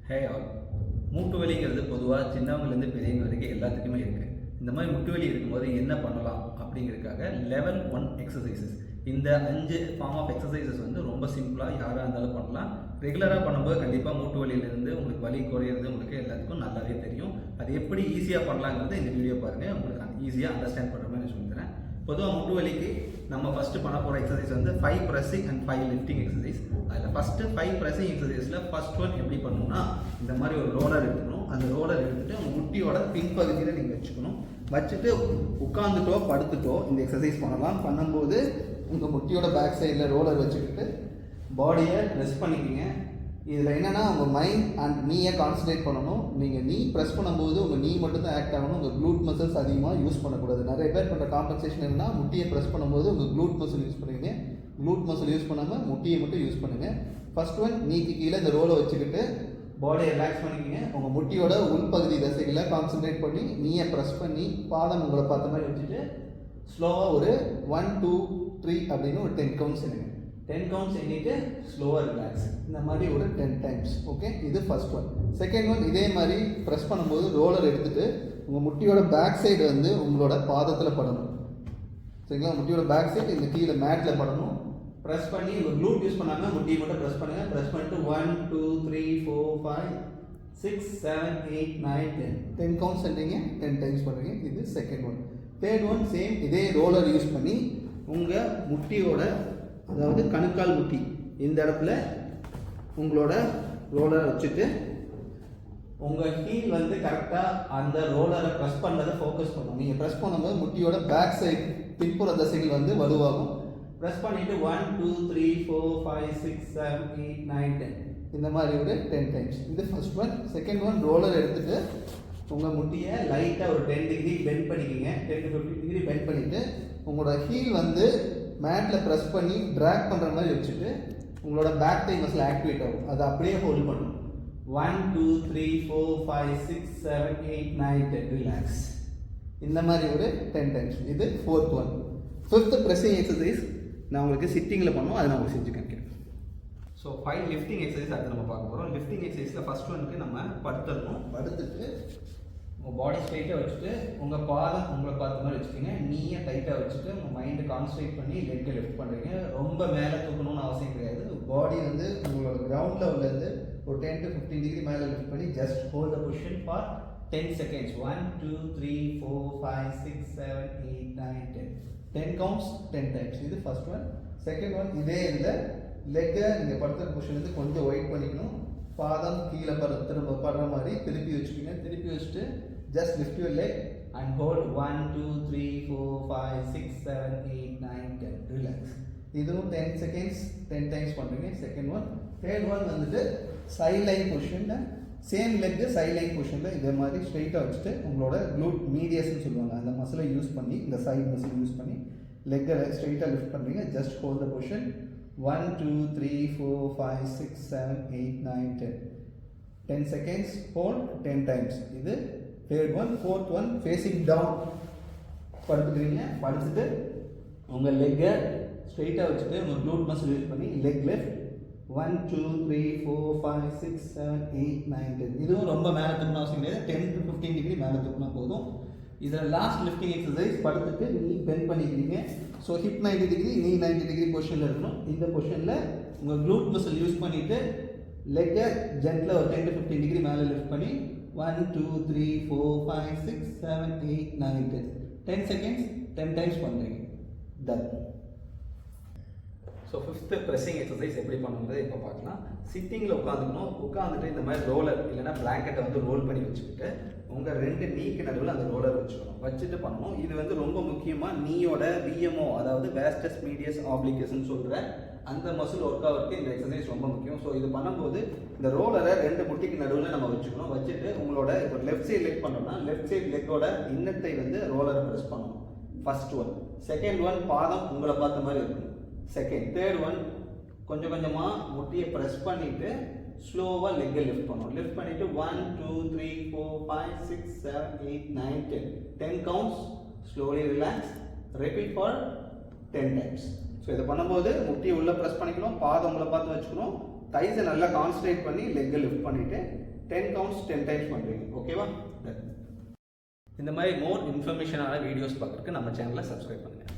Hey all. மூட்டு வலிங்கிறது பொதுவாக சின்னவங்கலேருந்து பெரியவங்க வரைக்கும் எல்லாத்துக்குமே இருக்குது. இந்த மாதிரி முட்டு வலி இருக்கும்போது என்ன பண்ணலாம் அப்படிங்கிறதுக்காக லெவல் 1 எக்ஸசைசஸ், இந்த 5 ஃபார்ம் ஆஃப் எக்ஸசைசஸ் வந்து ரொம்ப சிம்பிளாக யாராக இருந்தாலும் பண்ணலாம். ரெகுலராக பண்ணும்போது கண்டிப்பாக மூட்டு வலியிலேருந்து உங்களுக்கு வலி குறையிறது உங்களுக்கு எல்லாத்துக்கும் நல்லாவே தெரியும். அது எப்படி ஈஸியாக பண்ணலாங்கிறது இந்த வீடியோ பாருங்கள், உங்களுக்கு ஈஸியாக அண்டர்ஸ்டாண்ட் பண்ணுற மாதிரி சொல்லி தரேன். பொதுவாக முட்டு வலிக்கு நம்ம ஃபஸ்ட்டு பண்ண போகிற எக்ஸசைஸ் வந்து 5 ப்ரெஸ்ஸிங் அண்ட் 5 லிஃப்டிங் எக்ஸசைஸ். அதில் ஃபஸ்ட்டு 5 ப்ரெஸ்ஸிங் எக்ஸசைஸில் ஃபஸ்ட் ஒன் எப்படி பண்ணணும்னா, இந்த மாதிரி ஒரு ரோலர் எடுத்துக்கணும். அந்த ரோலர் எடுத்துகிட்டு உங்கள் முட்டியோட பின்பகுதியில் நீங்கள் வச்சுக்கணும். வச்சுட்டு உட்காந்துட்டோ படுத்துட்டோ இந்த எக்ஸசைஸ் பண்ணலாம். பண்ணும்போது உங்கள் முட்டியோட பேக் சைடில் ரோலர் வச்சுக்கிட்டு பாடியை ரெஸ்ட் பண்ணிக்கிங்க. இதில் என்னென்னா உங்கள் மைண்ட் அண்ட் நீயை கான்சன்ட்ரேட் பண்ணணும். நீங்கள் நீ ப்ரெஸ் பண்ணும்போது உங்கள் நீ மட்டும் தான் ஆக்ட் ஆகணும். உங்கள் க்ளூட் மசில்ஸ் அதிகமாக யூஸ் பண்ணக்கூடாது. நிறைய பேர் பண்ணுற காம்பன்சேஷன் என்னன்னா, முட்டியை ப்ரெஸ் பண்ணும்போது உங்கள் க்ளூட் மசில் யூஸ் பண்ணுவீங்க. க்ளூட் மசில் யூஸ் பண்ணாமல் முட்டியை மட்டும் யூஸ் பண்ணுங்கள். ஃபர்ஸ்ட் ஒன், நீக்கு கீழே இந்த ரோலை வச்சுக்கிட்டு பாடியை ரிலாக்ஸ் பண்ணிக்கிங்க. உங்கள் முட்டியோட உள்பகுதி தசைகளை கான்சன்ட்ரேட் பண்ணி நீயை ப்ரெஸ் பண்ணி பாதம் உங்களை பார்த்த மாதிரி வச்சுட்டு ஸ்லோவாக ஒரு 1 2 3 அப்படின்னு ஒரு 10 கவுண்ட்ஸ் எண்ணுங்க. 10 கவுண்ட்ஸ் எண்ணிட்டு ஸ்லோவாக ரிலாக்ஸ். இந்த மாதிரி ஒரு 10 டைம்ஸ். ஓகே, இது ஃபர்ஸ்ட் ஒன். செகண்ட் ஒன், இதே மாதிரி ப்ரெஸ் பண்ணும்போது ரோலர் எடுத்துகிட்டு உங்கள் முட்டியோட பேக் சைடு வந்து உங்களோட பாதத்தில் படணும். சரிங்களா? முட்டியோட பேக் சைடு இந்த கீழே மேட்டில் படணும். ப்ரெஸ் பண்ணி உங்கள் க்ளூட் யூஸ் பண்ணாமல் முட்டியை மட்டும் ப்ரெஸ் பண்ணுங்கள். ப்ரெஸ் பண்ணிட்டு 1 2 3 4 5 6 7 8 9 10 10 கவுண்ட்ஸ் பண்ணுறீங்க. 10 டைம்ஸ் பண்ணுறீங்க. இது second one. Third one, same இதே ரோலர் யூஸ் பண்ணி உங்கள் முட்டியோட, அதாவது கணுக்கால் முட்டி இந்த இடத்துல உங்களோட ரோலரை வச்சுட்டு உங்கள் ஹீல் வந்து கரெக்டாக அந்த ரோலரை ப்ரெஸ் பண்ணுறதை ஃபோக்கஸ் பண்ணணும். நீங்கள் ப்ரெஸ் பண்ணும்போது முட்டியோட பேக் சைடு பின்புற தசைகள் வந்து வலுவாகும். ப்ரெஸ் பண்ணிவிட்டு 1 2 3 4 5 6 7 8 9 10 இந்த மாதிரி ஒரு 10 டைம்ஸ். இது first one. Second one, roller எடுத்துகிட்டு உங்கள் முட்டியை லைட்டாக ஒரு 10 டிகிரி பெண்ட் பண்ணிக்கிங்க. 10 to 15 டிகிரி பெண்ட் பண்ணிவிட்டு உங்களோட ஹீல் வந்து மேட்டில் ப்ரெஸ் பண்ணி ட்ராக் பண்ணுற மாதிரி வச்சுட்டு உங்களோட பேக் தை மசில் ஆக்டிவேட் ஆகும். அதை அப்படியே ஹோல்ட் பண்ணணும். 1 2 3 4 5 6 7 8 9 10 ரிலாக்ஸ். இந்த மாதிரி ஒரு 10 டைம்ஸ். இது fourth one. Fifth pressing exercise நான் உங்களுக்கு சிட்டிங்கில் பண்ணோம், அதை நான் உங்களுக்கு செஞ்சு காமிக்கிறேன். ஸோ 5 லிஃப்டிங் எக்ஸசைஸ் அது நம்ம பார்க்க போகிறோம். லிஃப்டிங் எக்ஸசைஸில் ஃபர்ஸ்ட் ஒனுக்கு நம்ம படுத்துடணும். படுத்துட்டு உங்கள் பாடி ஸ்ட்ரைட்டாக வச்சுட்டு உங்கள் பாதம் உங்களை பார்த்த மாதிரி வச்சுக்கோங்க. நீயை டைட்டாக வச்சுட்டு உங்கள் மைண்டை கான்சன்ட்ரேட் பண்ணி லெக்கை லிஃப்ட் பண்ணுறீங்க. ரொம்ப மேலே தூக்கணும்னு அவசியம் கிடையாது. பாடி வந்து உங்களோட கிரவுண்ட் லெவல்லேருந்து ஒரு 10 to 15 டிகிரி மேலே லிஃப்ட் பண்ணி just hold the position for 10 seconds. 1 2 3 4 5 6 7 8 9 10 10 counts 10 times. இது ஃபர்ஸ்ட் ஒன். செகண்ட் ஒன், இதே இதில் லெக்கை நீங்கள் படுத்துற பொசிஷன்லேருந்து கொஞ்சம் ஒயிட் பண்ணிக்கணும். பாதம் கீழே திரும்ப படுற மாதிரி திருப்பி வச்சுக்கோங்க. திருப்பி வச்சுட்டு just lift your leg and hold 1 2 3 4 5 6 7 8 9 10 relax. இதுவும் 10 seconds 10 times பண்ணுங்க. Second one. தேர்ட் ஒன் வந்துட்டு சைட் லைன் பொசிஷனில் சேம் லெக்கு சைட் லைன் பொசிஷனில் இதே மாதிரி ஸ்ட்ரைட்டாக வச்சுட்டு உங்களோட க்ளூட் மீடியஸ்ன்னு சொல்லுவாங்க, அந்த மசிலை யூஸ் பண்ணி, இந்த சைட் மசில் யூஸ் பண்ணி லெக்கை ஸ்ட்ரைட்டாக லிஃப்ட் பண்ணுறீங்க. Just hold the position 1 2 3 4 5 6 7 8 9 10 10 seconds hold 10 times. இது third one. Fourth one, facing down படுத்துக்கிறீங்க. படுத்துட்டு உங்கள் லெக்கை ஸ்ட்ரெயிட்டாக வச்சுட்டு உங்கள் க்ளூட் மசில் யூஸ் பண்ணி லெக் லெஃப்ட் 1 2 3 4 5 6 7 8 9 10 இதுவும் ரொம்ப மேலே தூக்கணும் அவசியம் கிடையாது. 10 to 15 டிகிரி மேலே தூக்கினா போதும். இதில் லாஸ்ட் லிஃப்டிங் எக்ஸசைஸ் படுத்துட்டு நீ பெண்ட் பண்ணிக்கிறீங்க. ஸோ ஹிப் 90 டிகிரி, நீ 90 டிகிரி பொசிஷனில் இருக்கணும். இந்த பொசிஷனில் உங்கள் க்ளூட் மசில் யூஸ் பண்ணிவிட்டு லெக்கை ஜென்ட்டில் ஒரு 10 to 15 டிகிரி மேலே லிஃப்ட் பண்ணி 1 2 3 4 5 6 7 8 9 10 10 செகண்ட்ஸ் 10 டைம்ஸ் பண்ணுறீங்க. Done. So fifth pressing exercise எப்படி பண்ணுறது இப்போ பார்க்கலாம். சிட்டிங்கில் உட்காந்துக்கணும். உட்காந்துட்டு இந்த மாதிரி ரோலர் இல்லைன்னா பிளாங்கெட்டை வந்து ரோல் பண்ணி வச்சுக்கிட்டு உங்கள் 2 நீக்கு நடுவில் அந்த ரோலர் வச்சுக்கணும். வச்சுட்டு பண்ணணும். இது வந்து ரொம்ப முக்கியமாக நீயோட விஎம்ஓ, அதாவது வேஸ்டஸ் மீடியஸ் ஆப்ளிகேஷன் சொல்கிற அந்த மசில் ஒர்க் ஆகிறதுக்கு இந்த எக்ஸசைஸ் ரொம்ப முக்கியம். ஸோ இது பண்ணும்போது இந்த ரோலரை 2 முட்டிக்கு நடுவில் நம்ம வச்சுக்கணும். வச்சுட்டு உங்களோட இப்போ லெஃப்ட் சைடு லெக் பண்ணோம்னா லெஃப்ட் சைடு லெக்கோட இன்னத்தை வந்து ரோலரை ப்ரெஸ் பண்ணணும். First one. செகண்ட் ஒன், பாதம் உங்களை பார்த்த மாதிரி இருக்கணும். செகண்ட். தேர்ட் ஒன், கொஞ்சம் கொஞ்சமாக முட்டியை ப்ரெஸ் பண்ணிவிட்டு ஸ்லோவாக லெக்கை லிஃப்ட் பண்ணணும். லிஃப்ட் பண்ணிவிட்டு 1 2 3 4 5 6 7 8 9 10 10 counts. Slowly relax. Repeat for 10 times. So இதை பண்ணும்போது முட்டியை உள்ளே ப்ரெஸ் பண்ணிக்கணும். பாதம் உங்களை பார்த்து வச்சுக்கணும். தைஸை நல்லா கான்சன்ட்ரேட் பண்ணி லெக்கை லிஃப்ட் பண்ணிவிட்டு 10 கவுண்ட்ஸ் 10 டைம்ஸ் பண்ணுறீங்க. ஓகேவா? இந்த மாதிரி மோர் இன்ஃபர்மேஷனான வீடியோஸ் பார்க்குறதுக்கு நம்ம சேனலை சப்ஸ்கிரைப் பண்ணுங்கள்.